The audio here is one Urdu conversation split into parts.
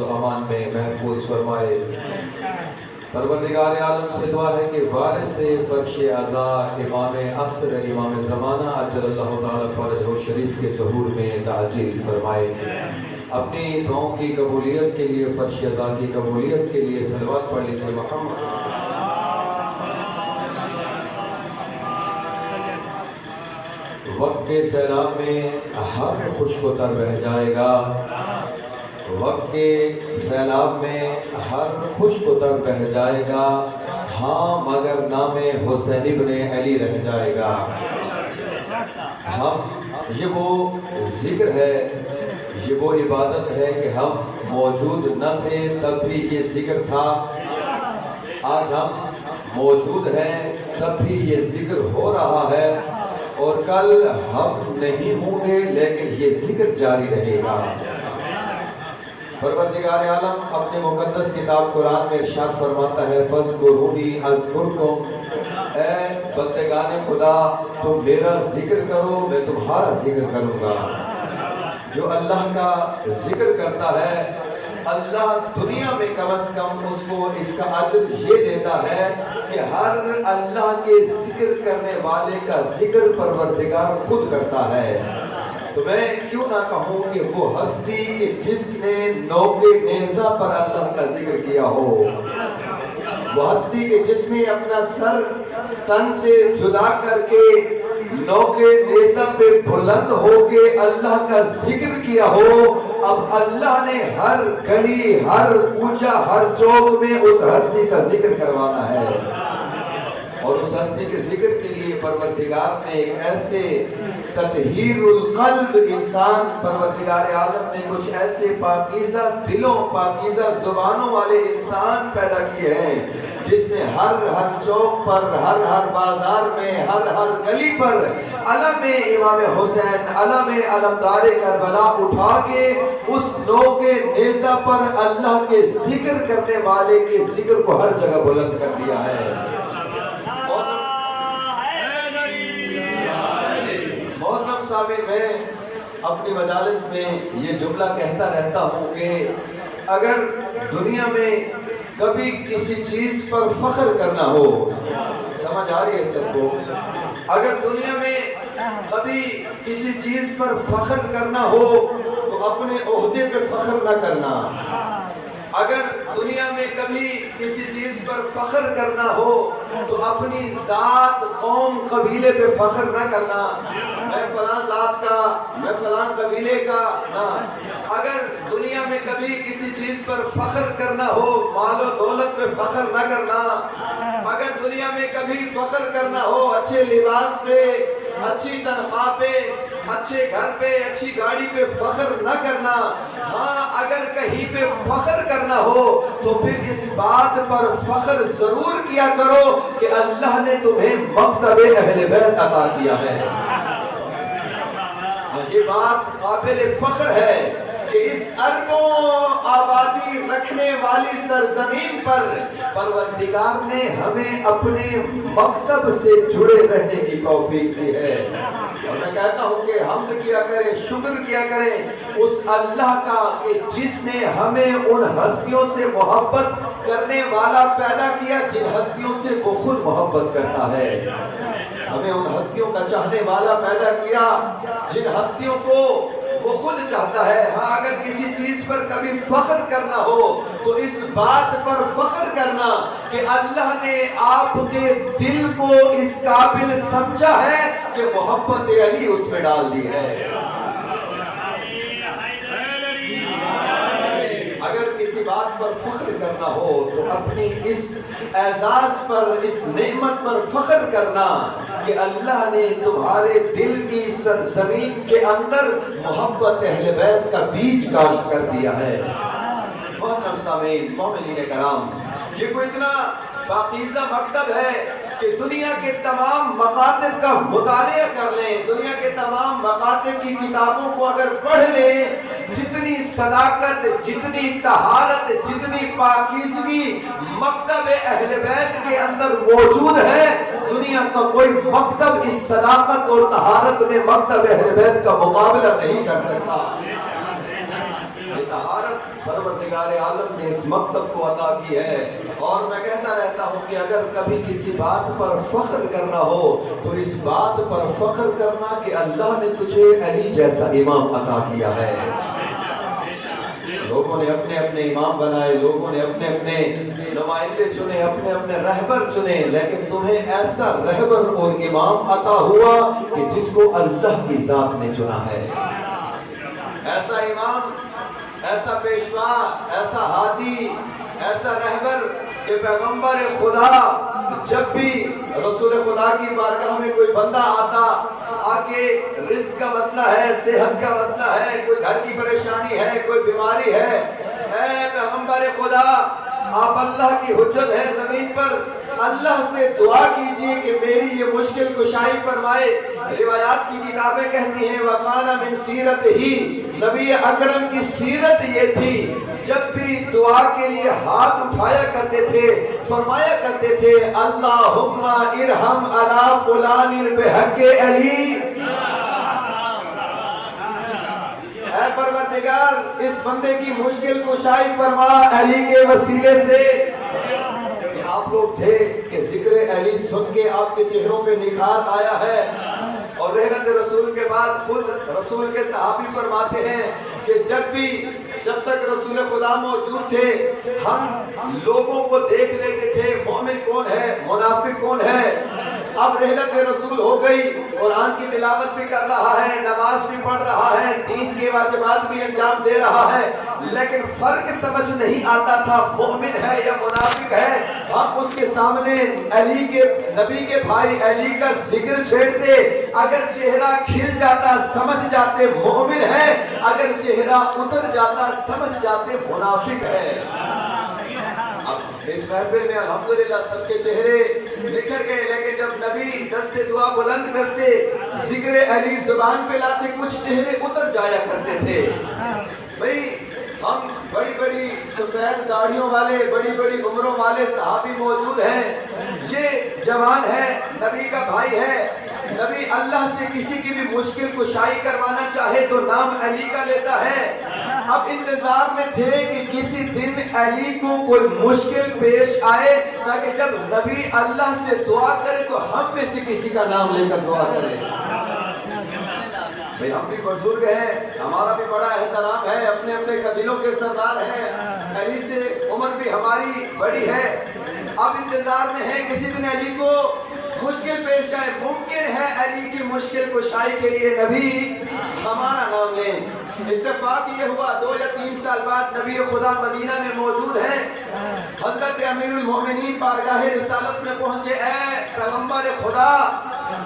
امان میں محفوظ فرمائے۔ پروردگار عالم سے دعا ہے کہ وارث فرش اعضا امام عصر امام زمانہ عجل اللہ تعالیٰ فرجہ شریف کے ظہور میں تعجیل فرمائے۔ اپنی دعاؤں کی قبولیت کے لیے فرش اعضا کی قبولیت کے لیے صلوات پڑھ لیجیے محمد۔ وقت کے سیلاب میں ہر خشک و تر بہہ جائے گا، وقت کے سیلاب میں ہر خشک و تر بہہ جائے گا، ہاں مگر نام حسین ابن علی رہ جائے گا۔ یہ وہ ذکر ہے، یہ وہ عبادت ہے کہ ہم موجود نہ تھے تب بھی یہ ذکر تھا، آج ہم موجود ہیں تب بھی یہ ذکر ہو رہا ہے، اور کل ہم نہیں ہوں گے لیکن یہ ذکر جاری رہے گا۔ پروردگار عالم اپنے مقدس کتاب قرآن میں ارشاد فرماتا ہے فَاذْكُرُونِي أَذْكُرْكُمْ، اے بندگان خدا تم میرا ذکر کرو میں تمہارا ذکر کروں گا۔ جو اللہ کا ذکر کرتا ہے اللہ دنیا میں کم از کم اس کو اس کا اجر یہ دیتا ہے کہ ہر اللہ کے ذکر کرنے والے کا ذکر پروردگار خود کرتا ہے۔ تو میں کیوں نہ کہوں کہ وہ ہستی کہ جس نے نوکے نیزہ پر اللہ کا ذکر کیا ہو، وہ ہستی کہ جس نے اپنا سر تن سے جدا کر کے نوکے نیزہ پہ بلند ہو کے اللہ کا ذکر کیا ہو، اب اللہ نے ہر گلی ہر کوچہ ہر چوک میں اس ہستی کا ذکر کروانا ہے، اور اس ہستی کے ذکر کے لیے پروردگار نے ایک ایسے تطہیر القلب انسان پروردگار عالم نے کچھ ایسے پاکیزہ دلوں پاکیزہ زبانوں والے انسان پیدا کیے ہیں جس نے ہر چوک پر ہر بازار میں ہر گلی پر علم امام حسین علم علمدار کربلا اٹھا کے اس نوکے نیزہ پر اللہ کے ذکر کرنے والے کے ذکر کو ہر جگہ بلند کر دیا ہے۔ میں اپنی مجالس میں یہ جملہ کہتا رہتا ہوں کہ اگر دنیا میں کبھی کسی چیز پر فخر کرنا ہو، سمجھ آ رہی ہے سب کو، اگر دنیا میں کبھی کسی چیز پر فخر کرنا ہو تو اپنے عہدے پہ فخر نہ کرنا، اگر دنیا میں کبھی کسی چیز پر فخر کرنا ہو تو اپنی ذات قوم قبیلے پہ فخر نہ کرنا، میں فلاں ذات کا میں فلاں قبیلے کا نہ، اگر دنیا میں کبھی کسی چیز پر فخر کرنا ہو مال و دولت پہ فخر نہ کرنا، اگر دنیا میں کبھی فخر کرنا ہو اچھے لباس پہ اچھی تنخواہ پہ اچھے گھر پہ اچھی گاڑی پہ فخر نہ کرنا، ہاں اگر کہیں پہ فخر کرنا ہو تو پھر اس بات پر فخر ضرور کیا کرو کہ اللہ نے تمہیں مکتب اہل بیت عطا کیا ہے۔ یہ بات قابل فخر ہے کہ اس اربوں آبادی رکھنے والی سرزمین پر پروردگار نے ہمیں اپنے مکتب سے جڑے رہنے کی توفیق دی ہے، اور میں کہتا ہوں کہ حمد کیا کریں شکر کیا کریں اس اللہ کا کہ جس نے ہمیں ان ہستیوں سے محبت کرنے والا پیدا کیا جن ہستیوں سے وہ خود محبت کرتا ہے، ہمیں ان ہستیوں کا چاہنے والا پیدا کیا جن ہستیوں کو وہ خود چاہتا ہے۔ ہاں اگر کسی چیز پر کبھی فخر کرنا ہو تو اس بات پر فخر کرنا کہ اللہ نے آپ کے دل کو اس قابل سمجھا ہے کہ محبت علی اس میں ڈال دی ہے۔ اگر کسی بات پر فخر کرنا ہو تو اپنی اس اعزاز پر اس نعمت پر فخر کرنا کہ اللہ نے تمہارے دل کی سرزمین کے اندر محبت اہل بیت کا بیج کاشت کر دیا ہے۔ محترم سامعین مومنین کرام، یہ کوئی اتنا پاکیزہ مکتب ہے کہ دنیا کے تمام مکاتب کا مطالعہ کر لیں، دنیا کے تمام مکاتب کی کتابوں کو اگر پڑھ لیں، جتنی صداقت جتنی طہارت جتنی پاکیزگی مکتب اہل بیت کے اندر موجود ہے، دنیا کا کوئی مکتب اس صداقت اور طہارت میں مکتب اہل بیت کا مقابلہ نہیں کر سکتا۔ یہ طہارت پروردگار عالم نے اس مکتب کو عطا کی ہے۔ اور میں کہتا رہتا ہوں کہ اگر کبھی کسی بات پر فخر کرنا ہو تو اس بات پر فخر کرنا کہ اللہ نے تجھے علی جیسا امام عطا کیا ہے۔ لوگوں نے اپنے اپنے امام بنائے، لوگوں نے اپنے اپنے نمائندے چنے، اپنے اپنے رہبر چنے، لیکن تمہیں ایسا رہبر اور امام عطا ہوا کہ جس کو اللہ کی ذات نے چنا ہے۔ ایسا امام، ایسا پیشوا، ایسا ہادی، ایسا رہبر کہ پیغمبر خدا جب بھی رسول خدا کی بارگاہ میں کوئی بندہ آتا، آکے رزق کا مسئلہ ہے، صحت کا مسئلہ ہے، کوئی گھر کی پریشانی ہے، کوئی بیماری ہے، اے پیغمبر خدا آپ اللہ کی حجت ہیں زمین پر، اللہ سے دعا کیجئے کہ میری یہ مشکل کشائی فرمائے۔ روایات کی کتابیں کہتی ہیں وَقَانَ مِن سیرت ہی، نبی اکرم کی سیرت یہ تھی جب بھی دعا کے لیے ہاتھ اٹھایا کرتے تھے فرمایا کرتے تھے اللہم ارحم علی فلان بحق علی، اے پروردگار اس بندے کی مشکل کشائی فرما علی کے وسیلے سے۔ آپ لوگ تھے کہ ذکر علی سن کے آپ کے چہروں پہ نکھار آیا ہے، اور رحلت رسول کے بعد خود رسول کے صحابی فرماتے ہیں کہ جب تک رسول خدا موجود تھے ہم لوگوں کو دیکھ لیتے تھے مومن کون ہے منافق کون ہے، اب رحلت رسول ہو گئی، قرآن کی تلاوت بھی کر رہا ہے، نماز بھی پڑھ رہا ہے، دین کے واجبات بھی انجام دے رہا ہے، لیکن فرق سمجھ نہیں آتا تھا مومن ہے یا منافق ہے۔ ہم اس کے سامنے علی کے نبی کے بھائی علی کا ذکر چھیڑتے، اگر چہرہ کھل جاتا سمجھ جاتے مومن ہے، اگر چہرہ اتر جاتا سمجھ جاتے منافق ہے۔ اس محفل میں الحمدللہ سب کے چہرے نکھر گئے، لیکن جب نبی دست دعا بلند کرتے ذکر علی زبان پہ لاتے کچھ چہرے اتر جایا کرتے تھے۔ بھئی ہم بڑی بڑی سفید داڑھیوں والے بڑی بڑی عمروں والے صحابی موجود ہیں، یہ جوان ہے نبی کا بھائی ہے، نبی اللہ سے کسی کی بھی مشکل کشائی کروانا چاہے تو نام علی کا لیتا ہے۔ اب انتظار میں تھے کہ کسی دن علی کو کوئی مشکل پیش آئے تاکہ جب نبی اللہ سے دعا کرے تو ہم میں سے کسی کا نام لے کر دعا کرے۔ بھئی ہم بھی بزرگ ہیں، ہمارا بھی بڑا احترام ہے، اپنے اپنے قبیلوں کے سردار ہیں، علی سے عمر بھی ہماری بڑی ہے، اب انتظار میں ہے کسی دن علی کو مشکل پیش آئے، ممکن ہے علی کی مشکل کشائی کے لیے نبی ہمارا نام لیں۔ اتفاق یہ ہوا 2 یا 3 سال بعد نبی خدا مدینہ میں موجود ہیں، حضرت امیر المومنین بارگاہ رسالت میں پہنچے، اے پیغمبر خدا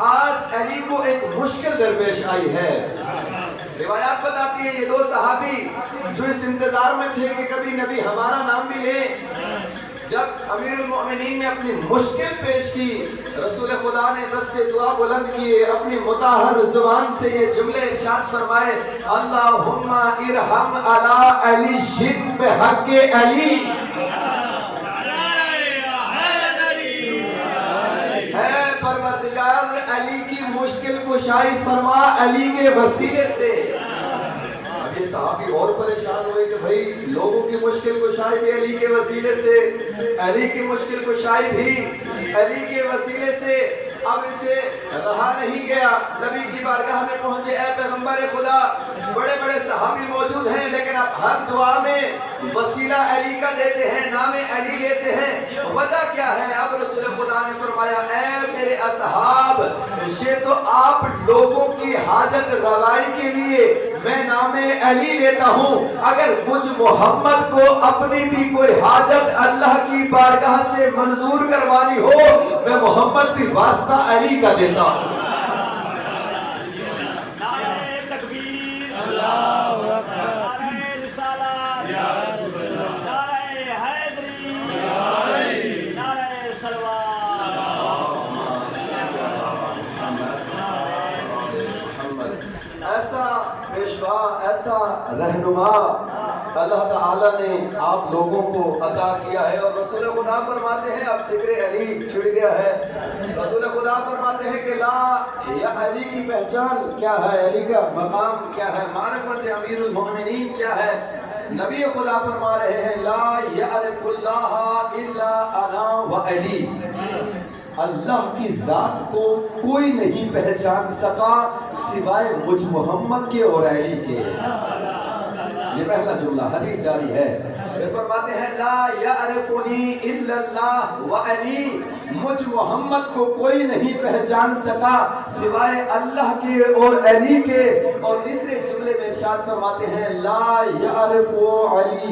آج علی کو ایک مشکل درپیش آئی ہے۔ روایات بتاتی ہیں یہ 2 صحابی جو اس انتظار میں تھے کہ کبھی نبی ہمارا نام بھی لیں، جب امیر المومنین نے اپنی مشکل پیش کی رسول خدا نے دست دعا بلند کیے، اپنی مطہر زبان سے یہ جملے ارشاد فرمائے اللہم ارحم علی علی بحق علی، اے پروردگار علی کی مشکل کشائی فرما علی کے وسیلے سے۔ اب یہ صحابی اور پریشان ہوئے کہ بھئی لوگوں کی مشکل کشائی بھی علی کے وسیلے سے، علی کی مشکل کشائی بھی علی کے وسیلے سے۔ اب اسے رہا نہیں گیا، نبی کی بارگاہ میں پہنچے، اے پیغمبر خدا بڑے بڑے صحابی موجود ہیں لیکن اب ہر دعا میں وسیلہ علی کا لیتے ہیں، نام علی لیتے ہیں، وجہ کیا ہے؟ اب رسول خدا نے فرمایا اے میرے اصحاب یہ تو آپ لوگوں کی حاجت روائی کے لیے میں نام علی لیتا ہوں، اگر مجھ محمد کو اپنی بھی کوئی حاجت اللہ کی بارگاہ سے منظور کروانی ہو میں محمد بھی واسطہ علی کا دیتا ہوں۔ ایسا پیشوا ایسا رہنما اللہ تعالیٰ نے آپ لوگوں کو عطا کیا ہے، اور رسول خدا فرماتے ہیں اب ذکر علی چھڑ گیا ہے، رسول خدا فرماتے ہیں کہ لا یا علی کی پہچان کیا ہے، علی کا مقام کیا ہے، معرفت امیر المومنین کیا ہے، نبی خدا فرما رہے ہیں لا یعرف اللہ الا انا و علی، اللہ کی ذات کو کوئی نہیں پہچان سکا سوائے مجھ محمد کے اور علی کے۔ یہ پہلا جملہ، حدیث جاری ہے۔ پھر فرماتے ہیں لا یعرفنی الا اللہ و علی، مجھ محمد کو کوئی نہیں پہچان سکا سوائے اللہ کے اور علی کے۔ اور تیسرے جملے میں ارشاد فرماتے ہیں لا یعرف علی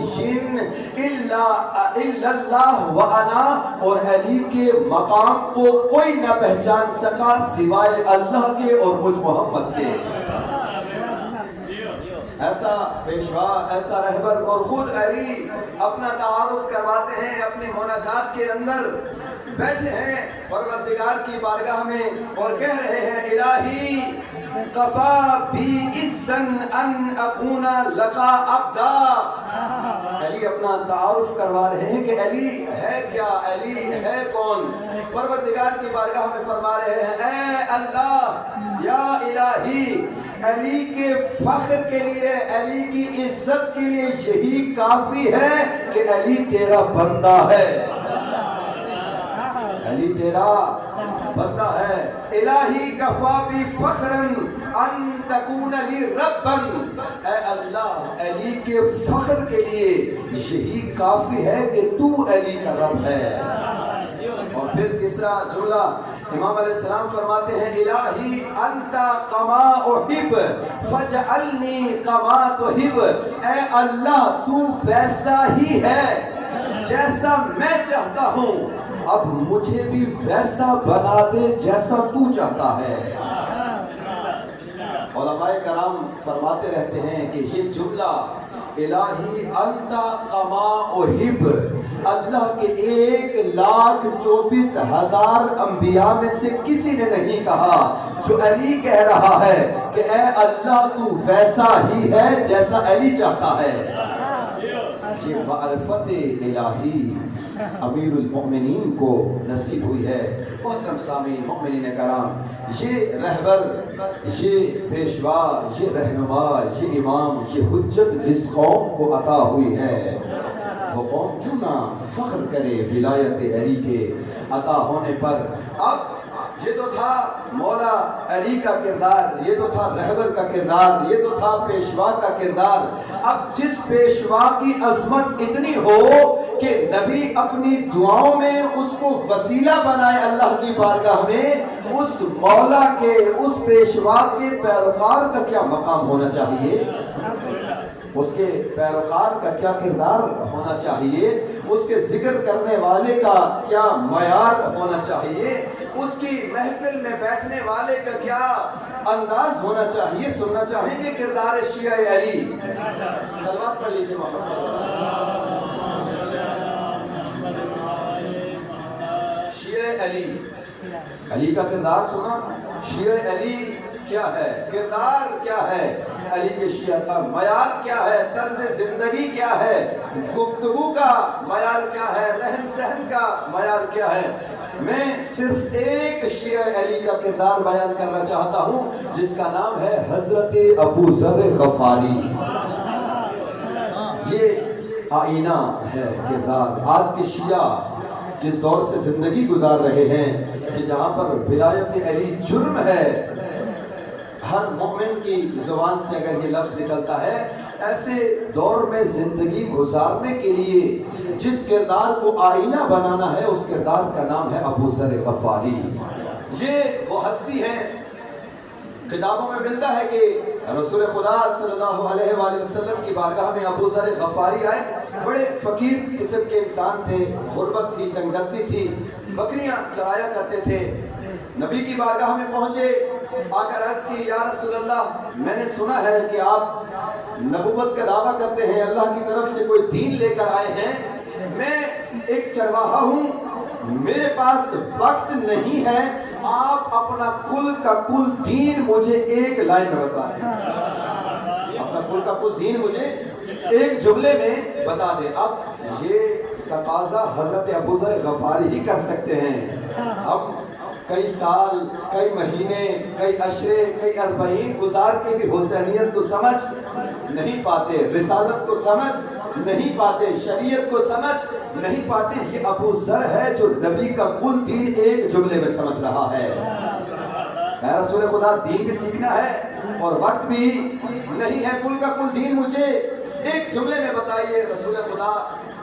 الا اللہ و انا، اور علی کے مقام کو کوئی نہ پہچان سکا سوائے اللہ کے اور مجھ محمد کے۔ ایسا پیشوا، ایسا رہبر، اور خود علی اپنا تعارف کرواتے ہیں اپنی مناجات کے اندر، بیٹھے ہیں پروردگار کی بارگاہ میں اور کہہ رہے ہیں الہی کفا بی عزن ان اکون لکا عبدا۔ علی اپنا تعارف کروا رہے ہیں کہ علی ہے کیا، علی ہے کون؟ پروردگار کی بارگاہ میں فرما رہے ہیں اے اللہ یا الہی، علی کے فخر کے لیے، علی کی عزت کے لیے یہی کافی ہے کہ علی تیرا بندہ ہے، علی تیرا بندہ ہے۔ الہی کفا بی فخرن ان تکون لی ربن، اے اللہ علی کے فخر کے لیے یہی کافی ہے کہ تو علی کا رب ہے۔ اور پھر تیسرا جملہ امام علیہ السلام فرماتے ہیں الہی انتا کما احب فجعلنی کما تحب، اے اللہ تو ویسا ہی ہے جیسا میں چاہتا ہوں، اب مجھے بھی ویسا بنا دے جیسا تو چاہتا ہے۔ علماء کرام فرماتے رہتے ہیں کہ یہ جملہ الہی انتا کما احب، اللہ کے 1,24,000 انبیاء میں سے کسی نے نہیں کہا، جو علی کہہ رہا ہے کہ اے اللہ تو ویسا ہی ہے جیسا علی چاہتا ہے۔ یہ معرفت الہی امیر المؤمنین کو نصیب ہوئی ہے۔ محترم سامعین، مومنین کرام، یہ رہبر، یہ پیشوا، یہ رہنما، یہ امام، یہ حجت جس قوم کو عطا ہوئی ہے، وہ قوم کیوں نہ فخر کرے ولایت علی کے عطا ہونے پر۔ اب یہ تو تھا مولا علی کا کردار، یہ تو تھا رہبر کا کردار، یہ تو تھا پیشوا کا کردار۔ اب جس پیشوا کی عظمت اتنی ہو کہ نبی اپنی دعاؤں میں اس کو وسیلہ بنائے اللہ کی بارگاہ میں، اس مولا کے، اس پیشوا کے پیروکار کا کیا مقام ہونا چاہیے، اس کے پیروکار کا کیا کردار ہونا چاہیے، اس کے ذکر کرنے والے کا کیا معیار ہونا چاہیے، اس کی محفل میں بیٹھنے والے کا کیا انداز ہونا چاہیے۔ سننا چاہیں گے کردار شیعہ علی، صلوات پڑھ لیجیے شیعہ علی، علی کا کردار سنا، شیعہ علی کیا ہے، کردار کیا ہے علی کے شیعہ کا، معیار کیا ہے، طرز زندگی کیا ہے، گفتگو کا معیار کیا ہے، رہن سہن کا معیار کیا ہے۔ میں صرف ایک شیعہ علی کا کردار بیان کرنا چاہتا ہوں جس کا نام ہے حضرت ابو ذر غفاری۔ یہ آئینہ ہے کردار۔ آج کے شیعہ جس دور سے زندگی گزار رہے ہیں کہ جہاں پر ولایت علی جرم ہے، ہر مومن کی زبان سے اگر یہ لفظ نکلتا ہے، ایسے دور میں زندگی گزارنے کے لیے جس کردار کو آئینہ بنانا ہے، اس کردار کا نام ہے ابو ذر غفاری۔ یہ وہ ہستی ہے، کتابوں میں ملتا ہے کہ رسول خدا صلی اللہ علیہ وآلہ وسلم کی بارگاہ میں ابو ذر غفاری آئے، بڑے فقیر قسم کے انسان تھے، غربت تھی، تنگ دستی تھی، بکریاں چرایا کرتے تھے۔ نبی کی بارگاہ میں پہنچے، آ کر عرض کی یا رسول اللہ، میں نے سنا ہے کہ آپ نبوت کا دعویٰ کرتے ہیں، اللہ کی طرف سے کوئی دین لے کر آئے ہیں، میں ایک چرواہا ہوں، میرے پاس وقت نہیں ہے، آپ اپنا کل کا کل دین مجھے ایک لائن میں بتائیں، اپنا کل کا کل دین مجھے ایک جملے میں بتا دیں۔ اب یہ تقاضا حضرت ابو ذر غفاری ہی کر سکتے ہیں، ہم کئی سال، کئی مہینے، کئی عشرے، کئی اربعین گزار کے بھی حسینیت کو سمجھ نہیں پاتے، رسالت کو سمجھ نہیں پاتے، شریعت کو سمجھ نہیں پاتے. یہ ابو ذر ہے جو نبی کا کل دین ایک جملے میں سمجھ رہا ہے. اے رسول خدا، دین بھی سیکھنا ہے اور وقت بھی نہیں ہے. کل کا کل دین مجھے ایک جملے میں بتائیے. رسول خدا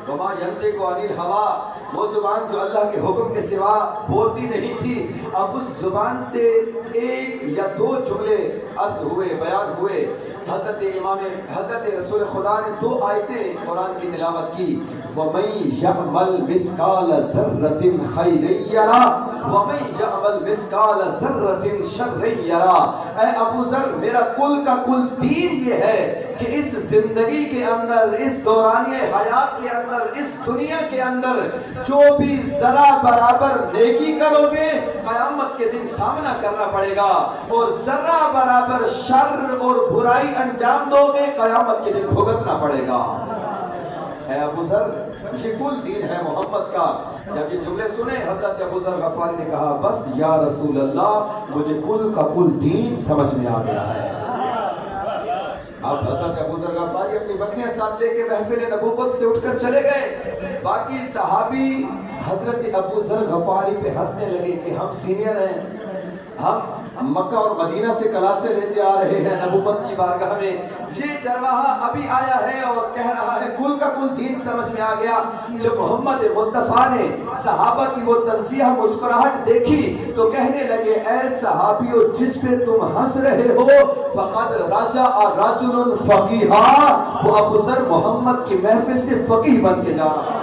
وما ینطق عن الہویٰ، وہ زبان جو اللہ کے حکم کے سوا بولتی نہیں تھی، اب اس زبان سے ایک یا دو جملے عرض ہوئے، بیان ہوئے. حضرت رسول خدا نے 2 آیتیں قرآن کی تلاوت کی. وَمَن يَعْمَلْ مِثْقَالَ ذَرَّةٍ خَيْرًا يَرَهُ وَمَن يَعْمَلْ مِثْقَالَ ذَرَّةٍ شَرًّا يَرَهُ. اے ابو ذر، میرا کل کا کل دین یہ ہے کہ اس زندگی کے اندر، اس دورانیہ حیات کے اندر، اس دنیا کے اندر جو بھی ذرا برابر نیکی کرو گے قیامت کے دن سامنا کرنا پڑے گا، اور ذرا برابر شر اور برائی انجام دو گے قیامت کے دن بھگتنا پڑے گا. اے ابو ذر، یہ کل دین ہے محمد کا. جب یہ جملے سنے حضرت ابو ذر غفاری نے کہا بس یا رسول اللہ، مجھے کل کا کل دین سمجھ میں آ گیا ہے. اب حضرت ابو ذر غفاری اپنی بکریاں ساتھ لے کے محفل نبوت سے اٹھ کر چلے گئے. باقی صحابی حضرت ابو ذر غفاری پہ ہنسنے لگے کہ ہم سینئر ہیں، ہم مکہ اور مدینہ سے کلاسیں لیتے آ رہے ہیں نبوت کی بارگاہ میں، یہ چرواہا ابھی آیا ہے اور کہہ رہا ہے کل کا کل دین سمجھ میں آ گیا. جب محمد مصطفیٰ نے صحابہ کی وہ تنزیہ مسکراہٹ دیکھی تو کہنے لگے اے صحابیو، جس پہ تم ہنس رہے ہو فقد رجع رجل فقیہا، وہ ابو ذر محمد کی محفل سے فقیہ بن کے جا رہا ہے.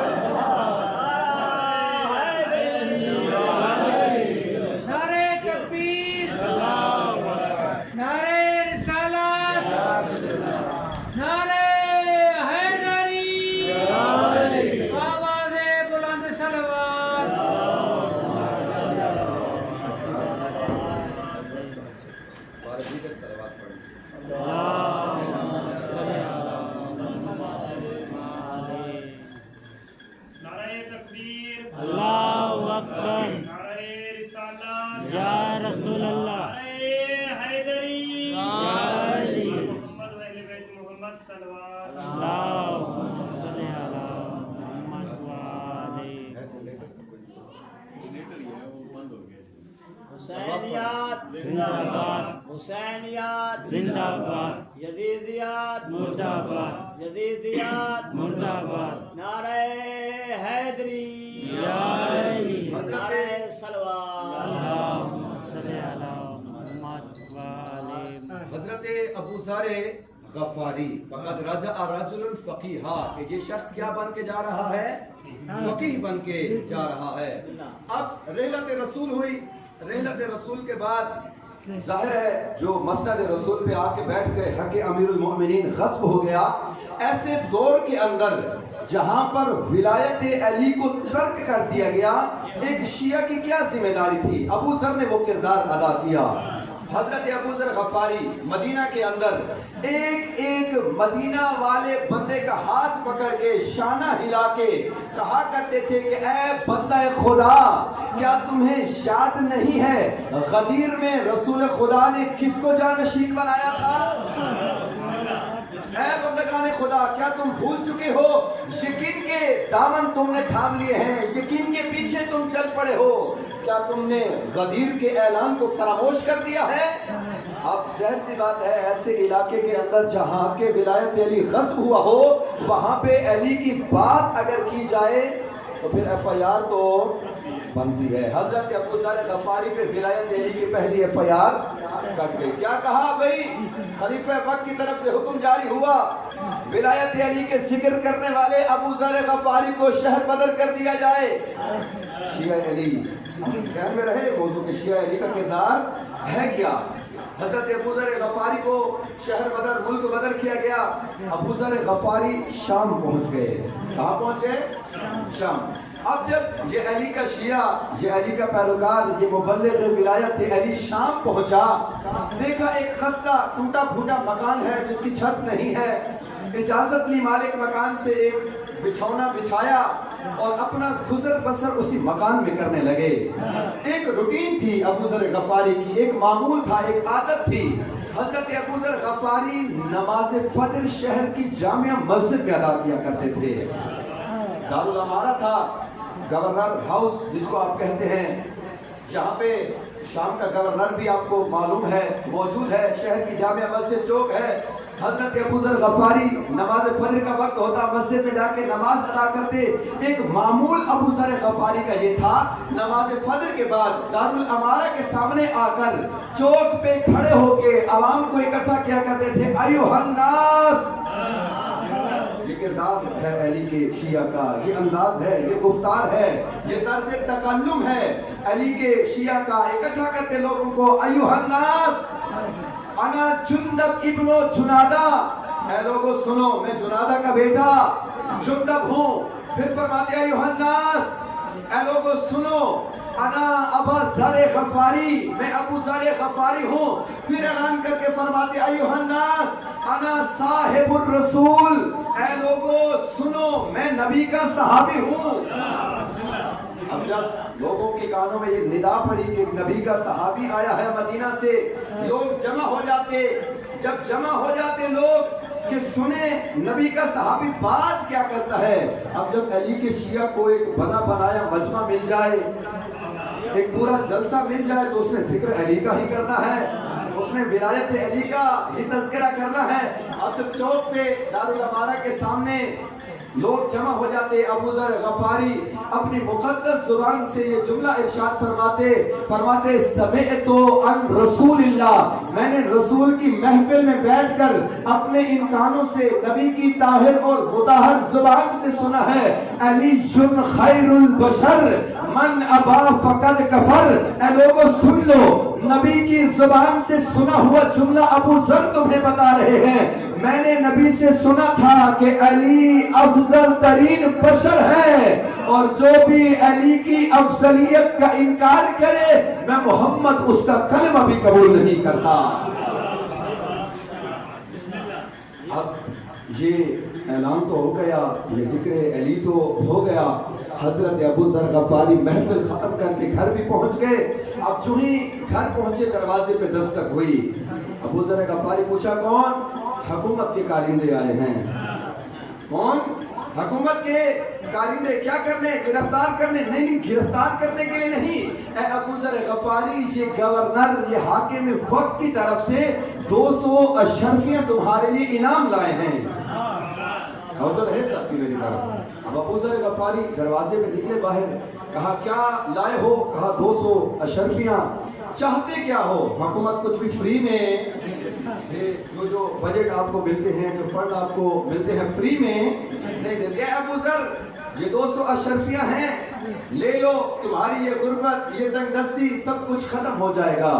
حسینیات زندہ باد، یزیدیات مردہ باد، یزیدیات مردہ باد، نعرہ حیدری یا علی، نعرہ صلوات، اللہم صلی علی محمد وآلہ محمد. حضرت ابو ذر غفاری فقد رجع رجل فقیہا، کہ یہ شخص کیا بن کے جا رہا ہے؟ فقیہ بن کے جا رہا ہے. اب رحلت رسول ہوئی. رحلت رسول کے بعد ظاہر ہے جو مسند رسول پہ آ کے بیٹھ گئے، حق امیر المؤمنین غصب ہو گیا. ایسے دور کے اندر جہاں پر ولایت علی کو ترک کر دیا گیا، ایک شیعہ کی کیا ذمہ داری تھی؟ ابو ذر نے وہ کردار ادا کیا. حضرت ابو ذر غفاری مدینہ کے اندر ایک ایک مدینہ والے بندے کا ہاتھ پکڑ کے شانہ ہلا کے کہا کرتے تھے کہ اے بندہ خدا، کیا تمہیں یاد نہیں ہے غدیر میں رسول خدا نے کس کو جانشین بنایا تھا؟ اے بندگان خدا، کیا تم بھول چکے ہو؟ یقین کے دامن تم نے تھام لیے ہیں، یقین کے پیچھے تم چل پڑے ہو. کیا تم نے غدیر کے اعلان کو فراموش کر دیا ہے؟ اب ظاہر سی بات ہے ایسے علاقے کے اندر جہاں کے ولایت علی غصب ہوا ہو، وہاں پہ علی کی بات اگر کی جائے تو پھر ایف آئی آر تو بنتی ہے. حضرت ابو ذر غفاری پہ ولایت علی کی پہلی ایف آئی آر کٹ گئی. کیا کہا بھائی؟ خلیفہ وقت کی طرف سے حکم جاری ہوا، ولایت علی کے ذکر کرنے والے ابو ذر غفاری کو شہر بدر کر دیا جائے. شیعہ علی ذہن میں رہے موضوع کہ شیعہ علی کا کردار ہے کیا. حضرت ابو ذر غفاری کو شہر بدر، ملک بدر کیا گیا. ابو ذر غفاری شام پہنچ گئے. کہاں پہنچ گئے؟ شام. اب جب یہ علی کا شیعہ، یہ علی کا پیروکار، یہ مبلغ ولایت علی شام پہنچا، دیکھا ایک خستہ ٹوٹا پھوٹا مکان ہے جس کی چھت نہیں ہے. اجازت لی مالک مکان سے، ایک بچھونا بچھایا اور اپنا گزر بسر اسی مکان میں کرنے لگے. ایک روٹین تھی ابو ذر غفاری کی، ایک معمول تھا، ایک عادت تھی. حضرت ابو ذر غفاری نماز فجر شہر کی جامع مسجد میں ادا کیا کرتے تھے. دارالامارہ تھا، گورنر ہاؤس جس کو آپ کہتے ہیں، جہاں پہ شام کا گورنر بھی آپ کو معلوم ہے موجود ہے. شہر کی جامع مسجد چوک ہے. حضرت ابو ذر غفاری نماز فجر کا وقت ہوتا، مسجد میں جا کے نماز ادا کرتے. ایک معمول ابو ذر غفاری کا یہ تھا، نماز فجر کے بعد دارالامارہ کے سامنے آ کر چوک پہ کھڑے ہو کے عوام کو اکٹھا کیا کرتے تھے. ایھا الناس، یہ کردار ہے علی کے شیعہ کا، یہ انداز ہے، یہ گفتار ہے، یہ طرز تکلم ہے علی کے شیعہ کا. اکٹھا کرتے لوگوں کو. ایھا الناس انا جندب ابن جنادہ، اے لوگوں سنو میں جنادہ کا بیٹا جندب ہوں. پھر فرماتے ہیں ایھا الناس، اے لوگوں سنو انا ابا ذر غفاری، میں ابو ذر غفاری ہوں. پھر اعلان کر کے فرماتے ہیں ایھا الناس انا صاحب الرسول، اے لوگوں سنو میں نبی کا صحابی ہوں. اب جب لوگوں کے کانوں میں یہ ندا پڑی کہ نبی کا صحابی آیا ہے مدینہ سے، لوگ جمع ہو جاتے. جب جمع ہو جاتے لوگ کہ سنیں نبی کا صحابی بات کیا کرتا ہے. اب جب علی کے شیعہ کو ایک بنا بنایا مجمع مل جائے، ایک پورا جلسہ مل جائے، تو اس نے ذکر علی کا ہی کرنا ہے، اس نے ولایت علی کا ہی تذکرہ کرنا ہے. اب جب چوک پہ دارالامارہ کے سامنے لوگ جمع ہو جاتے، ابو ذر غفاری اپنی مقدس زبان سے یہ جملہ ارشاد فرماتے سمعت عن رسول اللہ، میں نے رسول کی محفل میں بیٹھ کر اپنے ان کانوں سے نبی کی طاہر اور مطہر زبان سے سنا ہے، علی خیر البشر من ابا فقد کفر. اے لوگوں سن لو، نبی کی زبان سے سنا ہوا جملہ ابو ذر تمہیں بتا رہے ہیں. میں نے نبی سے سنا تھا کہ علی افضل ترین بشر ہے، اور جو بھی علی کی افضلیت کا انکار کرے میں محمد اس کا کلمہ بھی قبول نہیں کرتا. اب یہ اعلان تو ہو گیا، یہ ذکر علی تو ہو گیا. حضرت ابو ذر غفاری محفل ختم کر کے گھر بھی پہنچ گئے. اب جو ہی گھر پہنچے دروازے پہ دستک ہوئی. ابو ذر غفاری پوچھا کون؟ حکومت کے کارندے آئے ہیں. کون؟ حکومت کے کارندے. کیا کرنے؟ گرفتار کرنے؟ نہیں، گرفتار کرنے کے لیے نہیں. اے ابو ذر غفاری، یہ گورنر، یہ حاکم وقت کی طرف سے 200 اشرفیاں تمہارے لیے انعام لائے ہیں. حوصلہ ہے سب کی میری طرف. اب ابو ذر غفاری دروازے میں نکلے باہر، کہا کیا لائے ہو؟ کہا 200 اشرفیاں. چاہتے کیا ہو؟ حکومت کچھ بھی فری میں، جو بجٹ آپ کو ملتے ہیں، جو فنڈ آپ کو ملتے ہیں، فری میں نہیں دیتے. ابو ذر یہ 200 اشرفیاں ہیں، لے لو، تمہاری یہ غربت، یہ تنگ دستی سب کچھ ختم ہو جائے گا.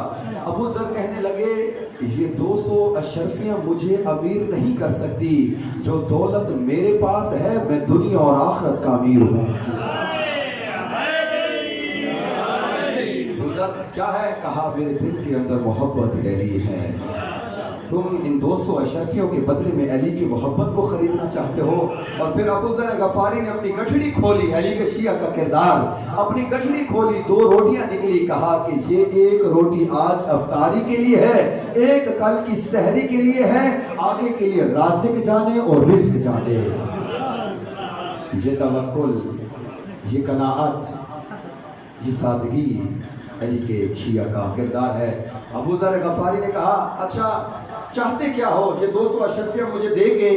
ابو ذر کہنے لگے یہ 200 اشرفیاں مجھے امیر نہیں کر سکتی. جو دولت میرے پاس ہے میں دنیا اور آخرت کا امیر ہوں. کیا ہے؟ کہا میرے دل کے اندر محبت علی ہے. تم ان 200 اشرفیوں کے بدلے میں علی کی محبت کو خریدنا چاہتے ہو. اور پھر ابو ذر غفاری نے اپنی گٹھڑی کھولی، علی کے شیعہ کا کردار، اپنی گٹھڑی کھولی، 2 روٹیاں نکلی. کہا کہ یہ ایک روٹی آج افطاری کے لیے ہے، ایک کل کی سحری کے لیے ہے، آگے کے لیے رازق جانے اور رزق جانے. یہ توکل، یہ قناعت، یہ سادگی علی کے شیعہ کا کردار ہے. ابو ذر غفاری نے کہا اچھا چاہتے کیا ہو؟ یہ 200 اشرفیاں مجھے دے گے،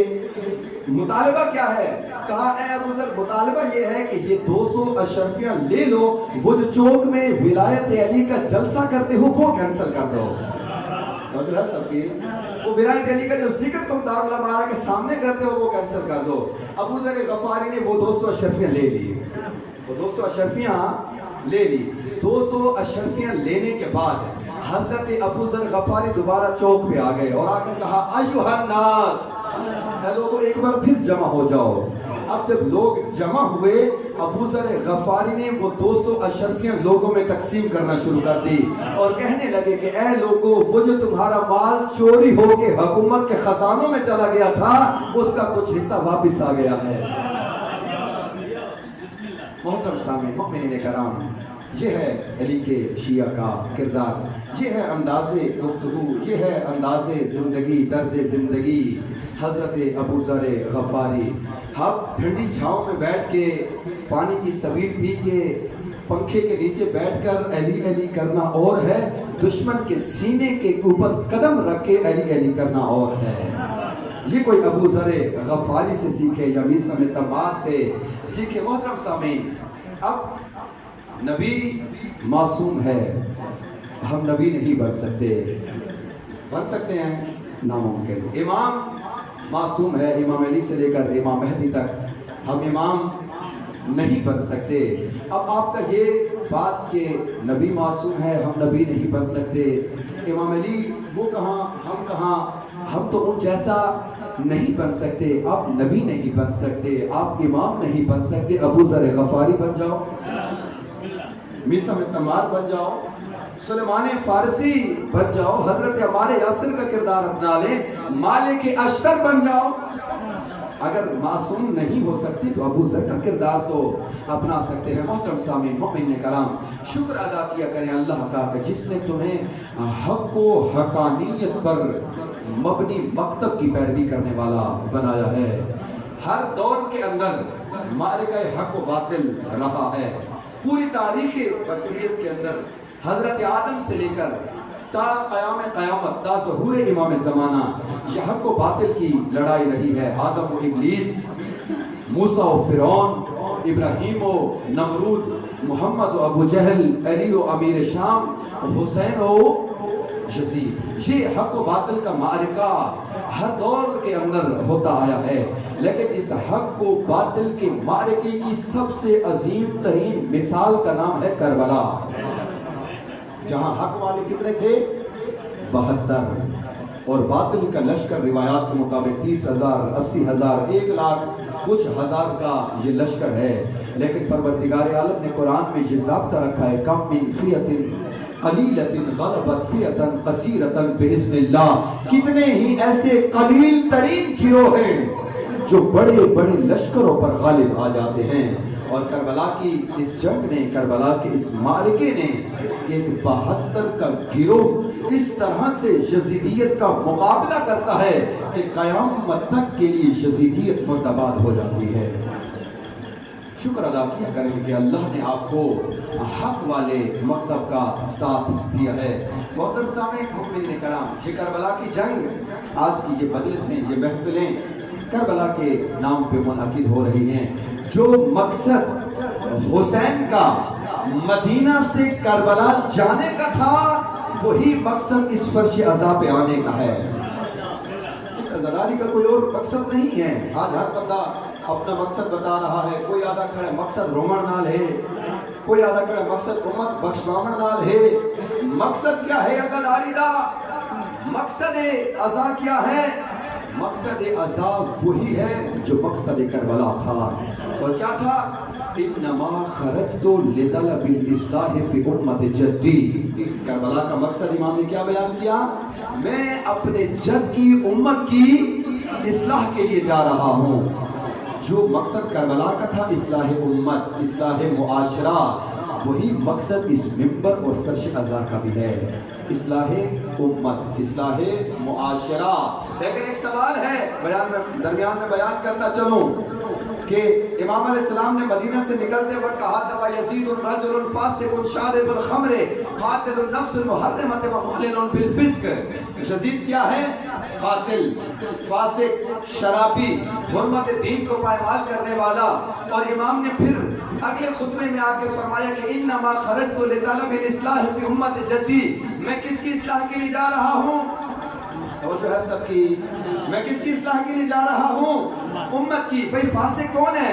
مطالبہ کیا ہے؟ کہا اے ابو ذر مطالبہ یہ ہے کہ یہ 200 اشرفیاں لے لو، وہ جو چوک میں ولایت علی کا جلسہ کرتے ہو وہ کینسل کر دو. وہ ولایت علی کا جو ذکر تم دارالامارہ کے سامنے کرتے ہو وہ کینسل کر دو. ابو ذر غفاری نے وہ 200 اشرفیاں لے لی. وہ 200 اشرفیاں لے لی. 200 اشرفیاں لینے کے بعد حضرت ابو ذر غفاری دوبارہ چوک پہ آ گئے اور آ کر کہا ایھا الناس، اے لوگوں ایک بار پھر جمع ہو جاؤ. اب جب لوگ جمع ہوئے ابو ذر غفاری نے وہ 200 اشرفیاں لوگوں میں تقسیم کرنا شروع کر دی اور کہنے لگے کہ اے لوگوں وہ جو تمہارا مال چوری ہو کے حکومت کے خزانوں میں چلا گیا تھا اس کا کچھ حصہ واپس آ گیا ہے. محترم سامعین مومنین کرام، یہ ہے علی کے شیعہ کا کردار، یہ ہے انداز گفتگو، یہ ہے انداز زندگی، طرز زندگی حضرت ابو ذر غفاری۔ آپ ٹھنڈی چھاؤں میں بیٹھ کے پانی کی سبیل پی کے پنکھے کے نیچے بیٹھ کر علی علی کرنا اور ہے، دشمن کے سینے کے اوپر قدم رکھ کے علی علی کرنا اور ہے۔ یہ کوئی ابو ذر غفاری سے سیکھے یا میثم تمار سے سیکھے۔ محترم سامعین، اب نبی معصوم ہے، ہم نبی نہیں بن سکتے ہیں ناممکن۔ امام معصوم ہے، امام علی سے لے کر امام مہدی تک ہم امام نہیں بن سکتے۔ اب آپ کا یہ بات کہ نبی معصوم ہے، ہم نبی نہیں بن سکتے، امام علی وہ کہاں ہم کہاں، ہم تو ان جیسا نہیں بن سکتے، آپ نبی نہیں بن سکتے، آپ امام نہیں بن سکتے، ابو ذر غفاری بن جاؤ، میثم تمار بن جاؤ، سلیمان فارسی بن جاؤ، حضرت عمار یاسر کا کردار اپنا لیں، مالک اشتر بن جاؤ۔ اگر معصوم نہیں ہو سکتے تو ابو ذر کا کردار تو اپنا سکتے ہیں۔ محترم سامعین مومنین کرام، شکر ادا کیا کریں اللہ کا کہ جس نے تمہیں حق و حقانیت پر مبنی مکتب کی پیروی کرنے والا بنایا ہے۔ ہر دور کے اندر معرکہ حق و باطل رہا ہے، پوری تاریخ بشریت کے اندر حضرت آدم سے لے کر تا قیام قیامت، تا ظہور امام زمانہ، یہ حق و باطل کی لڑائی رہی ہے۔ آدم و ابلیس، موسیٰ و فرعون، ابراہیم و نمرود، محمد و ابو جہل، علی و امیر شام، حسین و یزید۔ یہ حق و باطل کا معرکہ ہر دور کے اندر ہوتا آیا ہے، لیکن اس حق و باطل کے معرکے کی سب سے عظیم ترین مثال کا نام ہے کربلا، جہاں حق والے کتنے تھے؟ 72، اور باطل کا لشکر روایات کے مطابق 30,000، 80,000، 1,00,000 کچھ ہزار کا یہ لشکر ہے۔ لیکن پروردگار عالم نے قرآن میں یہ ضابطہ رکھا ہے، کم من فیۃ قلیلۃ غلبت فیۃ کثیرۃ باذن اللہ۔ کتنے ہی ایسے قلیل ترین گروہ ہیں جو بڑے بڑے لشکروں پر غالب آ جاتے ہیں، اور کربلا کی اس جنگ نے، کربلا کے اس معرکے نے ایک 72 کا گروہ اس طرح سے یزیدیت کا مقابلہ کرتا ہے کہ قیامت تک کے لیے یزیدیت مردباد ہو جاتی ہے۔ شکر ادا کیا کریں کہ اللہ نے آپ کو حق والے مکتب کا ساتھ دیا ہے۔ محترم سامعین مومنین کرام، یہ کربلا کی جنگ، آج کی یہ مجلسیں، یہ محفلیں کربلا کے نام پہ منعقد ہو رہی ہیں۔ جو مقصد حسین کا مدینہ سے کربلا جانے کا تھا، وہی مقصد اس فرش عزا پہ آنے کا ہے۔ اس عزاداری کا کوئی اور مقصد نہیں ہے۔ آج ہر بندہ اپنا مقصد بتا رہا ہے، کوئی آدھا کھڑا مقصد رومن نال ہے، کوئی آدھا کھڑا مقصد امت بخشوامن نال ہے۔ مقصد کیا ہے عزاداری دا؟ مقصد عزا کیا ہے؟ مقصد عزا وہی ہے جو مقصد کربلا تھا، اور کیا تھا؟ انما خرجت لطلب الاصلاح فی امت جدی۔ کربلا کا مقصد امام نے کیا بیان کیا؟ میں اپنے جد کی امت کی اصلاح کے لیے جا رہا ہوں۔ جو مقصد کربلا کا تھا، اصلاح امت، اصلاح معاشرہ، وہی مقصد اس منبر اور فرش عزا کا بھی ہے، اصلاح امت، اصلاح معاشرہ۔ لیکن ایک سوال ہے، درمیان میں بیان کرتا چلوں کہ امام علیہ السلام نے مدینہ سے نکلتے وقت کہا تھا یزید الرجل الفاسق شارب الخمر قاتل النفس المحرمۃ ومعلن بالفسق۔ یزید کیا ہے؟ قاتل، فاسق، شرابی، حرمت دین کو پائمال کرنے والا۔ اور امام نے پھر اگلے خطبے میں آ کے فرمایا کہ انما خرجت لطلب الاصلاح فی امت جدی، میں کس کی اصلاح کے لیے جا رہا ہوں؟ توجہ ہے سب کی، میں کس کی اصلاح کے لیے جا رہا ہوں؟ امت کی۔ بھئی فاسق کون ہے؟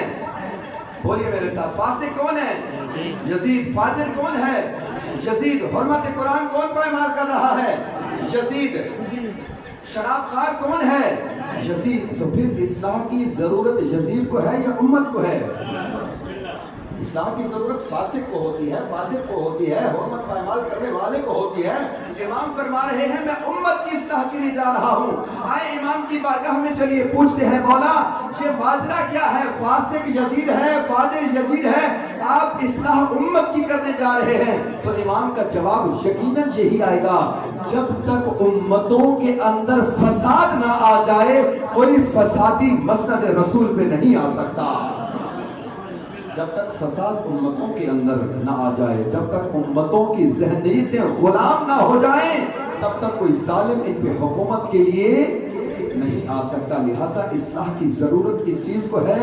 بولیے میرے ساتھ، فاسق کون ہے؟ یزید۔ فاجر کون ہے؟ یزید۔ حرمت قرآن کون پائمال کر رہا ہے؟ یزید۔ شراب خار کون ہے؟ یزید۔ تو پھر اصلاح کی ضرورت یزید کو ہے یا امت کو ہے؟ اس اصلاح کی ضرورت فاسق کو ہوتی ہے، فاجر کو ہوتی ہے، حرمت پائمال کرنے والے کو ہوتی ہے۔ امام فرما رہے ہیں میں امت کی اصلاح کے لیے جا رہا ہوں۔ آئے امام کی بارگاہ میں چلیے پوچھتے ہیں مولا یہ ماجرا کیا ہے؟ فاسق یزید ہے، فاجر یزید ہے، آپ اصلاح امت کی کرنے جا رہے ہیں؟ تو امام کا جواب یقیناً یہی آئے گا، جب تک امتوں کے اندر فساد نہ آ جائے کوئی فسادی مسند رسول پہ نہیں آ سکتا۔ جب تک فساد امتوں کے اندر نہ آ جائے، جب تک امتوں کی ذہنیتیں غلام نہ ہو جائیں، تب تک کوئی ظالم ان پہ حکومت کے لیے نہیں آ سکتا۔ لہٰذا اصلاح کی ضرورت کس چیز کو ہے؟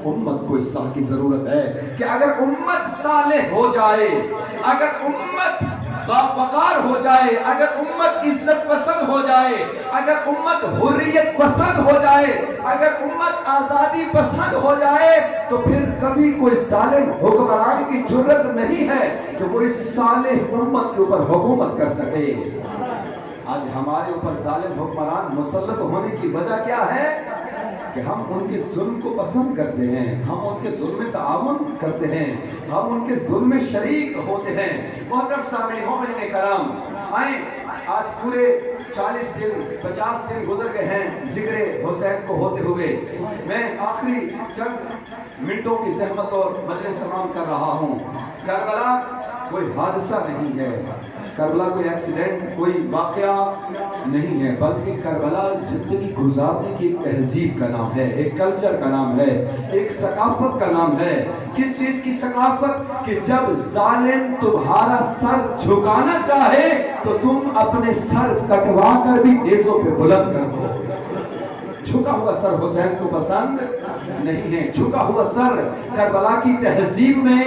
امت کو اصلاح کی ضرورت ہے کہ اگر امت صالح ہو جائے، اگر امت باوقار ہو جائے، اگر امت عزت پسند ہو جائے، اگر امت حریت پسند ہو جائے، اگر امت آزادی پسند ہو جائے، تو پھر کبھی کوئی ظالم حکمران کی جرت نہیں ہے کہ وہ اس صالح امت کے اوپر حکومت کر سکے۔ آج ہمارے اوپر ظالم حکمران مسلط ہونے کی وجہ کیا ہے؟ کہ ہم ان کے ظلم کو پسند کرتے ہیں، ہم ان کے ظلم میں تعاون کرتے ہیں، ہم ان کے ظلم میں شریک ہوتے ہیں۔ محترم سامعین، مومنین کرام، آئیں آج پورے 40 دن 50 دن گزر گئے ہیں ذکر حسین کو ہوتے ہوئے۔ میں آخری چند منٹوں کی زحمت اور مجلس تمام کر رہا ہوں۔ کربلا کوئی حادثہ نہیں ہے، کربلا کوئی ایکسیڈنٹ، کوئی واقعہ نہیں ہے، بلکہ کربلا زندگی گزارنے کی ایک تہذیب کا نام ہے، ایک کلچر کا نام ہے، ایک ثقافت کا نام ہے۔ کس چیز کی ثقافت؟ کہ جب ظالم تمہارا سر جھکانا چاہے تو تم اپنے سر کٹوا کر بھی نیزوں پہ بلند کر دو۔ جھکا ہوا سر حسین کو پسند نہیں ہے، جھکا ہوا سر کربلا کی تہذیب میں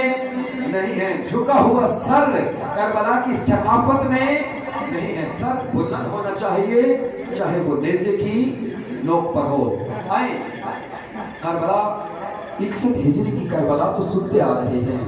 نہیں ہے، جھکا ہوا سر کربلا کی ثقافت میں نہیں ہے۔ سر بلند ہونا چاہیے چاہے وہ نیزے کی نوک پر ہو۔ آئیں کربلا 61 ہجری کی کربلا تو سنتے آ رہے ہیں۔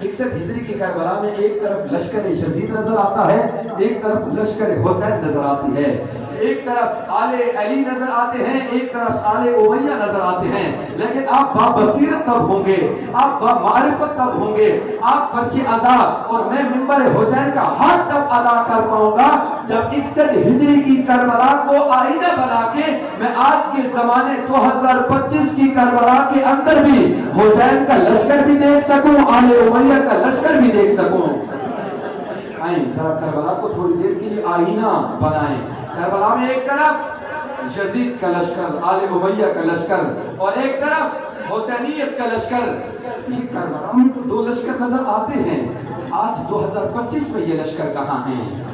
61 ہجری کی کربلا میں ایک طرف لشکر یزید نظر آتا ہے، ایک طرف لشکر حسین نظر آتی ہے، ایک طرف آل علی نظر آتے ہیں، ایک طرف آل امیہ نظر آتے ہیں۔ لیکن آپ بابصیرت تب ہوں گے، آپ بامعرفت تب ہوں گے، آپ فرش ادا اور میں منبر حسین کا حق تب ادا کر پاؤں گا جب 61 ہجری کی کربلا کو آئینہ بنا کے میں آج کے زمانے 2025 کی کربلا کے اندر بھی حسین کا لشکر بھی دیکھ سکوں، آل امیہ کا لشکر بھی دیکھ سکوں۔ آئیں ذرا کربلا کو تھوڑی دیر کے لیے آئینہ بنائیں۔ کربلا میں ایک طرف یزید کا لشکر، آل امیہ کا لشکر، اور ایک طرف حسینیت کا لشکر۔ یہ کربلا میں تو دو لشکر نظر آتے ہیں۔ آج 2025 میں یہ لشکر کہاں ہیں؟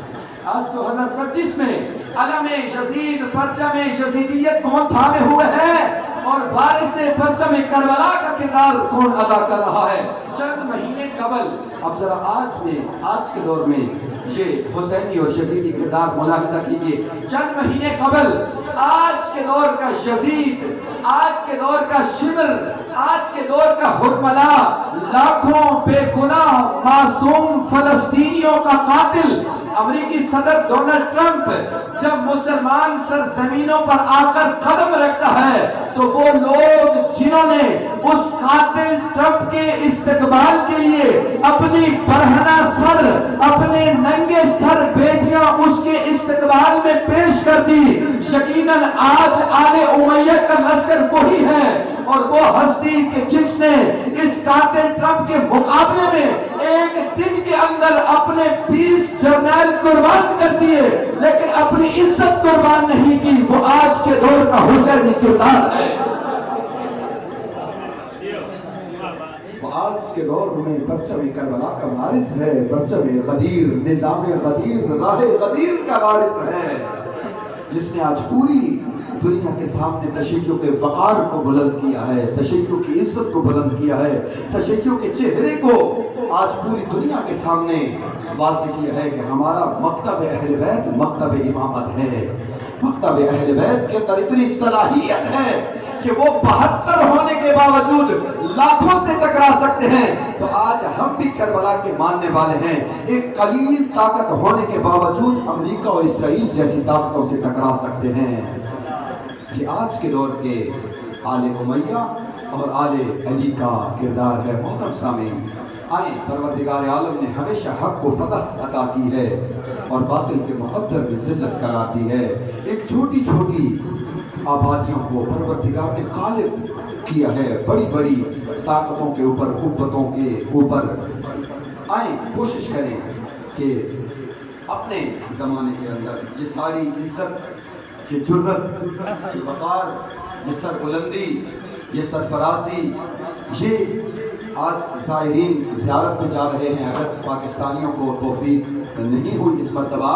آج 2025 میں علم یزید، پرچم یزیدیت کون تھامے ہوئے ہے اور بارش سے پرچم کربلا کا کردار کون ادا کر رہا ہے؟ چند مہینے قبل، اب ذرا آج کے دور میں یہ حسینی اور یزیدی کردار ملاحظہ کیجئے۔ چند مہینے قبل آج کے دور کا یزید، آج کے دور کا شمر، آج کے دور کا حکمراں، لاکھوں بے گناہ معصوم فلسطینیوں کا قاتل امریکی صدر ڈونلڈ ٹرمپ جب مسلمان سرزمینوں پر آ کر قدم رکھتا ہے تو وہ لوگ جنہوں نے اس قاتل ٹرمپ کے استقبال کے لیے اپنی برہنہ سر، اپنے ننگے سر بیٹیاں اس کے استقبال میں پیش کر دی، یقیناً آج آل امیہ کا لشکر وہی ہے اور وہ ہستی کہ جس نے اس قاتل ٹرمپ کے مقابلے میں ایک دن کے اندر اپنے 20 جرنیل قربان کر دیے لیکن اپنی عزت قربان نہیں کی، وہ آج کے دور کا حسینی کردار ہے۔ وہ آج کے دور میں پرچم کربلا کا وارث ہے، پرچم غدیر، نظام غدیر، راہ غدیر کا وارث ہے، جس نے آج پوری دنیا کے سامنے تشیع کے وقار کو بلند کیا ہے، تشیع کی عزت کو بلند کیا ہے، تشیع کے چہرے کو آج پوری دنیا کے سامنے واضح کیا ہے کہ ہمارا مکتب اہل بیت مکتب امامت ہے۔ مکتب اہل بیت کے اندر اتنی صلاحیت ہے کہ وہ 72 ہونے کے باوجود لاکھوں سے ٹکرا سکتے ہیں، تو آج ہم بھی کربلا کے ماننے والے ہیں، ایک قلیل طاقت ہونے کے باوجود امریکہ اور اسرائیل جیسی طاقتوں سے ٹکرا سکتے ہیں۔ یہ آج کے دور کے آل امیہ اور آل علی کا کردار ہے۔ محترم سامعین، آئیں، پروردگار عالم نے ہمیشہ حق کو فتح عطا کی ہے اور باطل کے مقدر میں ذلت قرار دی ہے۔ ایک چھوٹی چھوٹی آبادیوں کو پروردگار نے غالب کیا ہے، بڑی بڑی طاقتوں کے اوپر، قوتوں کے اوپر۔ آئیں کوشش کریں کہ اپنے زمانے کے اندر یہ ساری عزت، یہ جرت، یہ وقار، یہ سربلندی، یہ سرفرازی، یہ آج زائرین زیارت میں جا رہے ہیں، اگر پاکستانیوں کو توفیق نہیں ہوئی اس مرتبہ،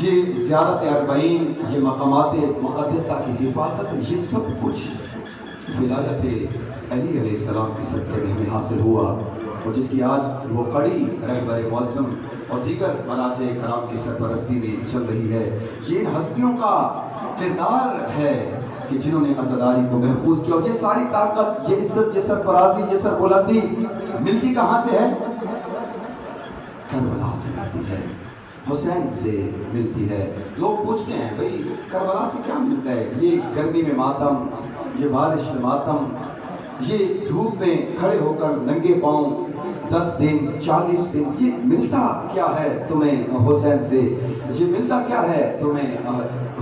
یہ زیارت اربعین، یہ مقامات مقدسہ کی حفاظت، یہ سب کچھ ولایت علی علیہ السلام کے صدقے میں ہمیں حاصل ہوا، اور جس کی آج وہ کڑی رہبر معظم اور دیگر مراجع کرام کی سرپرستی میں چل رہی ہے۔ یہ ان ہستیوں کا کردار ہے کہ جنہوں نے عزاداری کو محفوظ کیا، اور یہ ساری طاقت، یہ عزت، یہ سرفرازی، یہ سربلندی ملتی کہاں سے ہے؟ کربلا سے ملتی ہے، حسین سے ملتی ہے۔ لوگ پوچھتے ہیں بھئی کربلا سے کیا ملتا ہے؟ یہ گرمی میں ماتم، یہ بارش میں ماتم، یہ دھوپ میں کھڑے ہو کر ننگے پاؤں 10 دن 40 دن، یہ ملتا کیا ہے تمہیں حسین سے؟ یہ ملتا کیا ہے تمہیں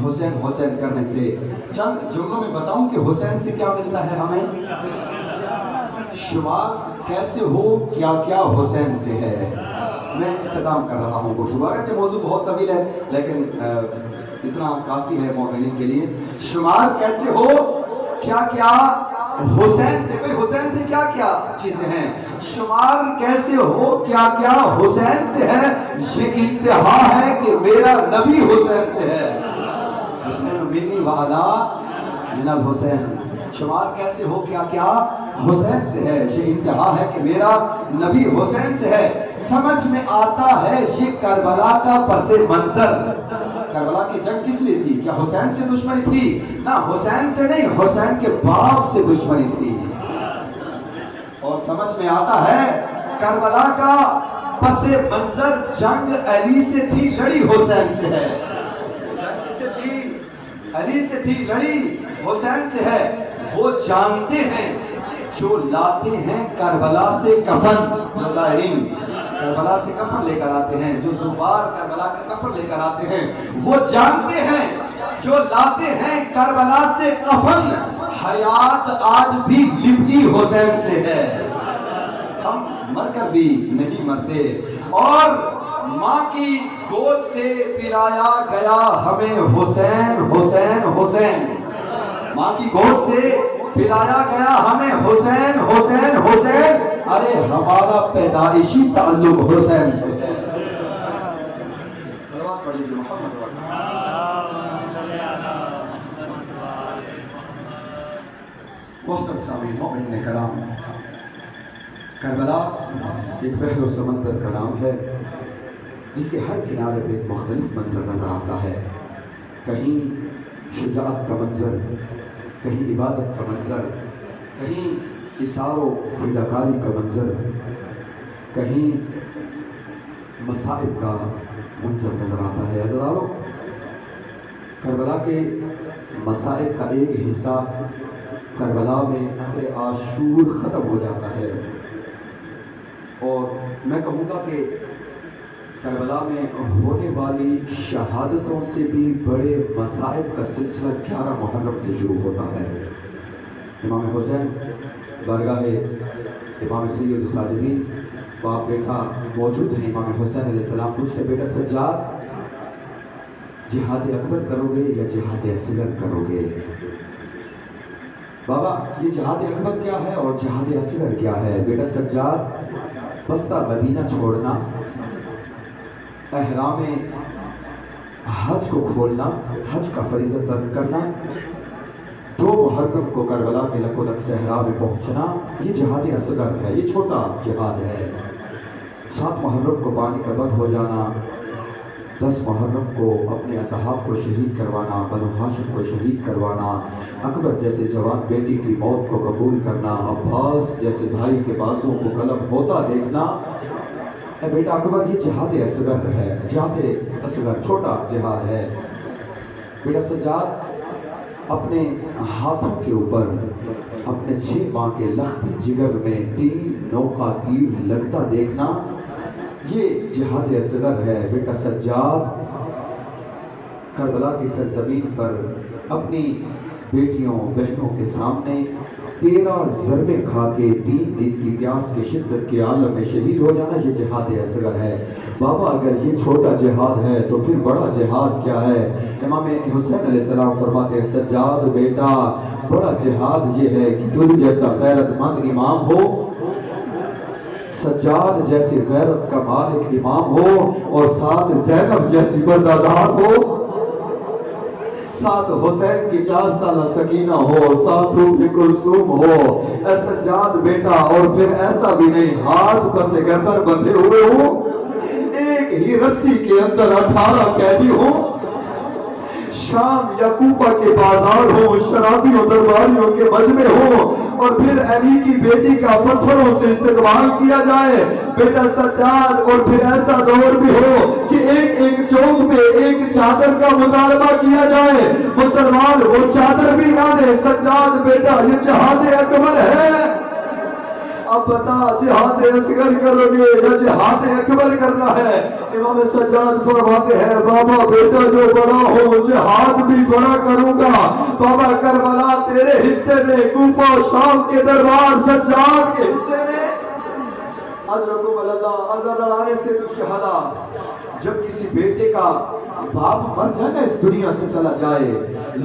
حسین حسین کرنے سے؟ چند جملوں میں بتاؤں کہ حسین سے کیا ملتا ہے ہمیں؟ شمار کیسے ہو کیا کیا حسین سے ہے۔ میں اختتام کر رہا ہوں گفتگو، اگرچہ موضوع بہت طویل ہے لیکن اتنا کافی ہے مومنین کے لیے۔ شمار کیسے ہو کیا کیا حسین سے، کوئی حسین سے کیا کیا چیزیں ہیں؟ شمار کیسے ہو کیا کیا حسین سے ہے، یہ انتہا ہے کہ میرا نبی حسین سے ہے۔ حسین منی وعلا من الحسین، شمار کیسے ہو کیا کیا حسین سے ہے، یہ انتہا ہے کہ میرا نبی حسین سے ہے۔ سمجھ میں آتا ہے یہ کربلا کا پس منظر۔ کربلا کی جنگ کس لیے تھی؟ کیا حسین سے دشمنی تھی؟ نہ، حسین سے نہیں، حسین کے باپ سے دشمنی تھی۔ اور سمجھ میں آتا ہے کربلا کا پس منظر جنگ علی سے تھی، لڑی حسین سے ہے۔ جنگ کس سے تھی؟ علی سے تھی، لڑی حسین سے ہے۔ وہ جانتے ہیں جو لاتے ہیں کربلا سے کفن، جو ظاہرین کربلا سے کفن لے کر آتے ہیں، جو زبار کربلا کا کفن لے کر آتے ہیں، وہ جانتے ہیں جو لاتے ہیں کربلا سے کفن، حیات آج بھی لپٹی حسین سے ہے۔ ہم مر کر بھی نہیں مرتے، اور ماں کی گود سے پلایا گیا ہمیں حسین حسین حسین، ماں کی گود سے پلایا گیا ہمیں حسین حسین حسین، ارے ہمارا پیدائشی تعلق حسین سے ہے۔ محترم سامعین، مومنین کرام، کربلا ایک بحر و سمندر کا نام ہے جس کے ہر کنارے پہ ایک مختلف منظر نظر آتا ہے۔ کہیں شجاعت کا منظر، کہیں عبادت کا منظر، کہیں اثار و فداکاری کا منظر، کہیں مصائب کا منظر نظر آتا ہے۔ عزیزانو، کربلا کے مصائب کا ایک حصہ کربلا میں اثر عاشور ختم ہو جاتا ہے، اور میں کہوں گا کہ کربلا میں ہونے والی شہادتوں سے بھی بڑے مصائب کا سلسلہ 11 محرم سے شروع ہوتا ہے۔ امام حسین بارگاہ امام سید الساجدین، باپ بیٹا موجود ہیں۔ امام حسین علیہ السلام پوچھتے، بیٹا سجاد، جہاد اکبر کرو گے یا جہاد اصغر کرو گے؟ بابا، یہ جہاد اکبر کیا ہے اور جہاد اصغر کیا ہے؟ بیٹا سجاد، بستہ مدینہ چھوڑنا، احرام حج کو کھولنا، حج کا فریضہ ترک کرنا، 2 محرم کو کربلا کے لکو لک صحرا میں پہنچنا، یہ جہاد اصغر ہے، یہ چھوٹا جہاد ہے۔ 7 محرم کو پانی کا بند ہو جانا، 10 محرم کو اپنے اصحاب کو شہید کروانا، بنو ہاشم کو شہید کروانا، اکبر جیسے جوان بیٹی کی موت کو قبول کرنا، عباس جیسے بھائی کے بازوں کو قلم ہوتا دیکھنا، اے بیٹا اکبر، یہ جہاد اصغر ہے، جہاد اصغر چھوٹا جہاد ہے۔ بیٹا سجاد، اپنے ہاتھوں کے اوپر اپنے 6 ماہ کے لختی جگر میں 3 نوکا تیر لگتا دیکھنا یہ جہاد اصغر ہے۔ بیٹا سجاد کربلا کی سرزمین پر اپنی بیٹیوں بہنوں کے سامنے 13 ضربے کھا کے 3 دن کی پیاس کی شدت کے عالم میں شہید ہو جانا یہ جہاد اصغر ہے۔ بابا اگر یہ چھوٹا جہاد ہے تو پھر بڑا جہاد کیا ہے؟ امام حسین علیہ السلام فرماتے ہیں سجاد بیٹا بڑا جہاد یہ ہے کہ تجھ جیسا غیرت مند امام ہو، سجاد جیسی غیرت کا مالک امام ہو، اور ساتھ زینب جیسی بردادار ہو، ساتھ حسین کی 4 سالہ سکینہ ہو، ساتھ ام کلثوم ہو۔ اے سجاد بیٹا اور پھر ایسا بھی نہیں ہاتھ پس گردن بندھے ہوئے ہو، ایک ہی رسی کے اندر 18 قیدی ہو، شام یا کوفہ کے بازار ہو، شرابیوں درباریوں کے مجمع ہو، اور پھر علی کی بیٹی کا پتھروں سے استقبال کیا جائے بیٹا سجاد، اور پھر ایسا دور بھی ہو کہ ایک ایک چوک پہ ایک چادر کا مطالبہ کیا جائے، مسلمان وہ چادر بھی نہ دے۔ سجاد بیٹا یہ جہاد اکبر ہے۔ اب بتا جہاد اصغر کرو گے یا جہاد اکبر کرنا ہے؟ امام سجاد فرماتے ہیں بابا بیٹا جو بڑا ہو جہاد بھی بڑا کروں گا۔ بابا کربلا تیرے حصے میں، کوفہ و شام کے دربار سجاد کے حصے میں، اجرکم اللہ ازادارانے سے شہداء۔ جب کسی بیٹے کا باپ مر جائے نا، اس دنیا سے چلا جائے،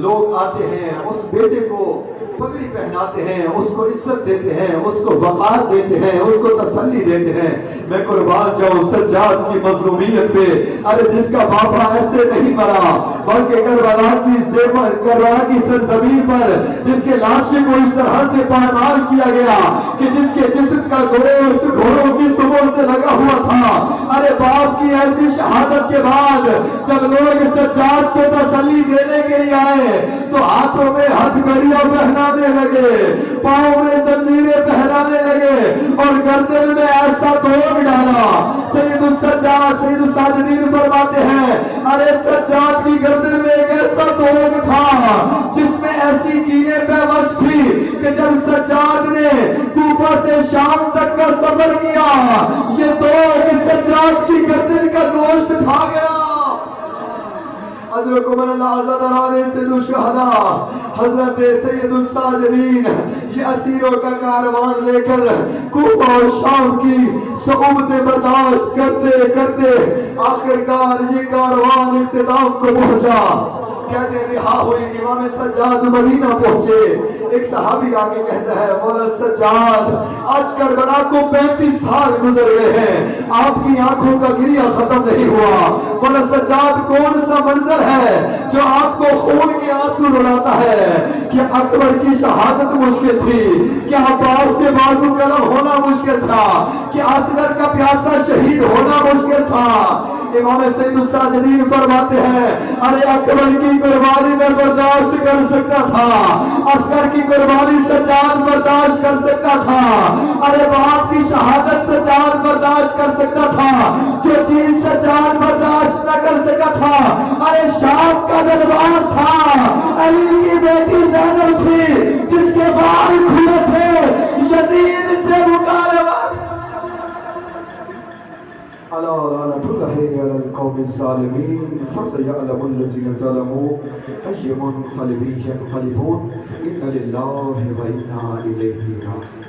لوگ آتے ہیں اس بیٹے کو پگڑی پہناتے ہیں، اس کو عزت دیتے ہیں، اس کو وقار دیتے ہیں، اس کو تسلی دیتے ہیں۔ میں قربان جاؤں سجاد کی مظلومیت پہ، ارے جس کا باپا ایسے نہیں مرا بلکہ کربلا کی سرزمین پر جس کے لاشیں کو اس طرح سے پامال کیا گیا کہ جس کے جسم کا گوشت گھوڑوں کی سبوں سے لگا ہوا تھا، ارے باپ کی ایسی شہادت کے بعد جب لوگ سجاد کو تسلی دینے کے لیے آئے تو ہاتھوں میں ہتھ کڑیاں پہنانے لگے، پاؤں میں زنجیریں پہنانے لگے، اور گردن میں ایسا دوگ ڈالا۔ سید السجاد سید الساجدین فرماتے ہیں ارے سجاد کی گردن میں ایک ایسا دوگ تھا جس میں ایسی کیلیں پیوست تھی کہ جب سجاد نے کوفہ سے شام تک کا سفر کیا یہ دوگ سجاد کی گردن کا گوشت کھا گیا۔ اجرکم اللہ ازادارانے سید الشہداء حضرت سید الساجدین یہ اسیروں کا کاروان لے کر کوفہ اور شام کی صعوبتیں برداشت کرتے کرتے آخرکار یہ کاروان اختتام کو پہنچا۔ کہتے رہا ہوئی امام سجاد مدینہ پہنچے، ایک صحابی آگے کہتا ہے مولا سجاد آج کربلا کو 35 سال گزر گئے ہیں، آپ کی آنکھوں کا گریہ ختم نہیں ہوا۔ مولا سجاد کون سا منظر ہے جو آپ کو خون کے آنسو رلاتا ہے؟ کہ اکبر کی شہادت مشکل تھی، کہ عباس کے بازو قلم ہونا مشکل تھا، کہ اصغر کا پیاسا شہید ہونا مشکل تھا۔ امام سید الساجدین فرماتے ہیں ارے اکبر کی قربانی میں برداشت کر سکتا تھا، اصغر کی قربانی سجاد برداشت کر سکتا تھا، ارے باپ کی شہادت سجاد برداشت کر سکتا تھا، جو چیز سجاد برداشت نہ کر سکا تھا ارے شام کا دربار تھا، علی کی بیٹی زینب تھی جس کے بال کھلے تھے، یزید سے مکالمہ الا لعنت اللہ علی القوم الظالمین فسيعلم الذين ظلموا أي منقلب ينقلبون إن لله وإنا إليه راجعون۔